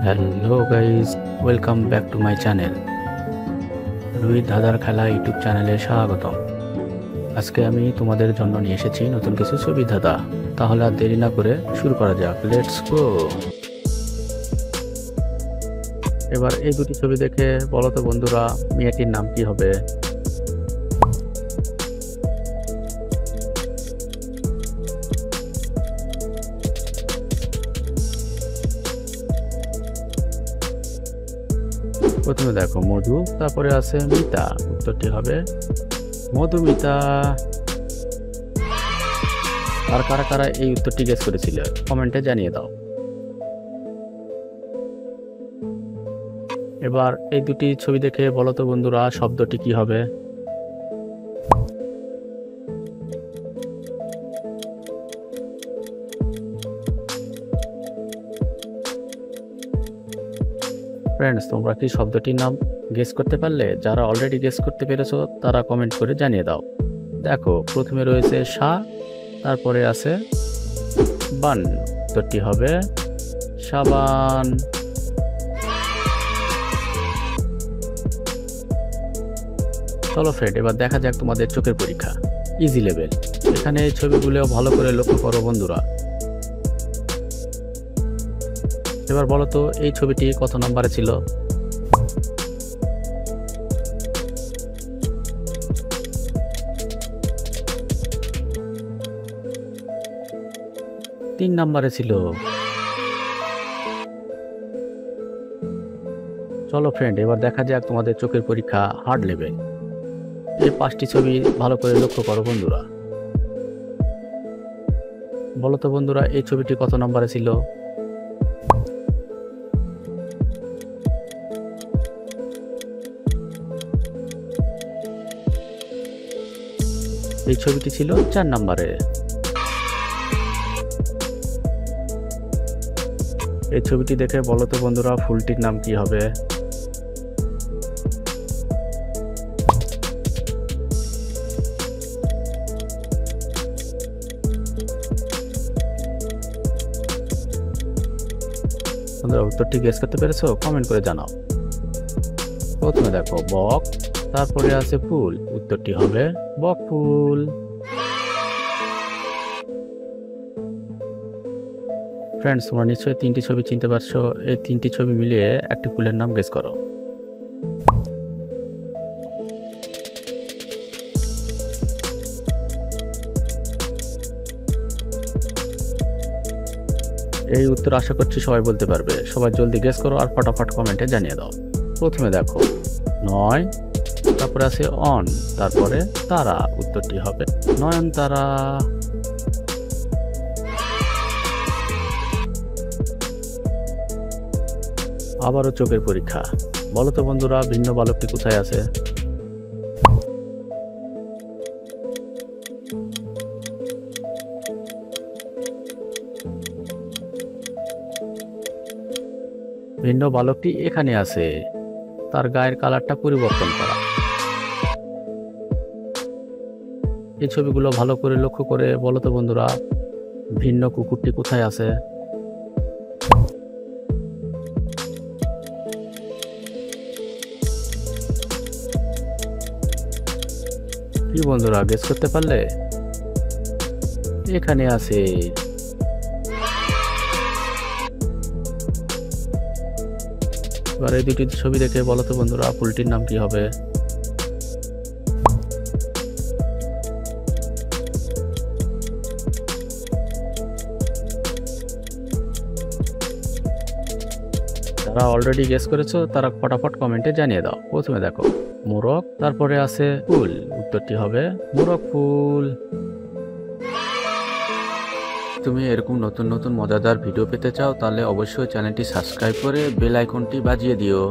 Hello guys, welcome back to my channel রুই দাদার খেলা ইউটিউব চ্যানেলে স্বাগতম। আজকে আমি তোমাদের জন্য নিয়ে এসেছি নতুন কিছু ছবি ধাঁধা। তাহলে আর দেরি না করে শুরু করা যাক, লেটস গো। এবার এই দুটি ছবি দেখে বলো তো বন্ধুরা, মেয়েটির নাম কি হবে? প্রথমে দেখো মধু, তারপরে আছে মিতা। উত্তরটি হবে মধুমিতা। আর কারা কারা এই উত্তরটি গেস করেছিল কমেন্টে জানিয়ে দাও। এবার এই দুটি ছবি দেখে বলো তো বন্ধুরা, শব্দটি কি হবে? ফ্রেন্ডস, তোমরা কি শব্দটির নাম গেস করতে পারলে? যারা অলরেডি গেস করতে পেরেছো তারা কমেন্ট করে জানিয়ে দাও। দেখো প্রথমে রয়েছে সা, তারপরে আছে বান। উত্তরটি হবে সাবান। চলো ফ্রেন্ড, এবার দেখা যাক তোমাদের চোখের পরীক্ষা, ইজি লেভেল। এখানে এই ছবিগুলো ভালো করে লক্ষ্য করো বন্ধুরা। এবার বলো তো এই ছবিটি কত নম্বরে ছিল? তিন নম্বরে ছিল। চলো ফ্রেন্ড, এবার দেখা যাক তোমাদের চোখের পরীক্ষা হার্ড লেভেল। এই পাঁচটি ছবি ভালো করে লক্ষ্য করো বন্ধুরা। বলো তো বন্ধুরা এই ছবিটি কত নম্বরে ছিল? এই ছবিটি ছিল 4 নম্বরে। এই ছবিটি দেখে বলো তো বন্ধুরা ফুলটির নাম কি হবে? বন্ধুরা উত্তরটি গেস করতে পেরেছো? কমেন্ট করে জানাও। প্রথমে দেখো বক, তারপরে আছে ফুল। উত্তরটি হবে বক ফুল। ফ্রেন্ডস, তোমরা নিশ্চয়ই তিনটি ছবি চিনতে পারছো। এই তিনটি ছবি মিলিয়ে একটি ফুলের নাম গেস করো। এই উত্তর আশা করছি সবাই বলতে পারবে। সবাই জলদি গেস করো আর ফটাফট কমেন্টে জানিয়ে দাও। প্রথমে দেখো নয়, তারপরে আছে অন, তারপরে তারা। উত্তরটি হবে নয়নতারা। আবারও চোখের পরীক্ষা। বলো তো বন্ধুরা ভিন্ন বালকটি কোথায় আছে? ভিন্ন বালকটি এখানে আছে, তার গায়ের কালারটা পরিবর্তন করা। এই ছবিগুলো ভালো করে লক্ষ্য করে বলো তো বন্ধুরা ভিন্ন কুকুরটি কোথায় আছে? কি বন্ধুরা গেস করতে পারলে? এখানে আছে। এবার এই দুটি ছবি দেখে বলো তো বন্ধুরা ফুলটির নাম কি হবে? যারা অলরেডি গেস করেছো তারা ফটাফট কমেন্টে জানিয়ে দাও। প্রথমে দেখো মোরগ, তারপরে আছে ফুল। উত্তরটি হবে মোরগ ফুল। তুমি এরকম নতুন নতুন মজাদার ভিডিও পেতে চাও তাহলে অবশ্যই চ্যানেলটি সাবস্ক্রাইব করে বেল আইকনটি বাজিয়ে দিও।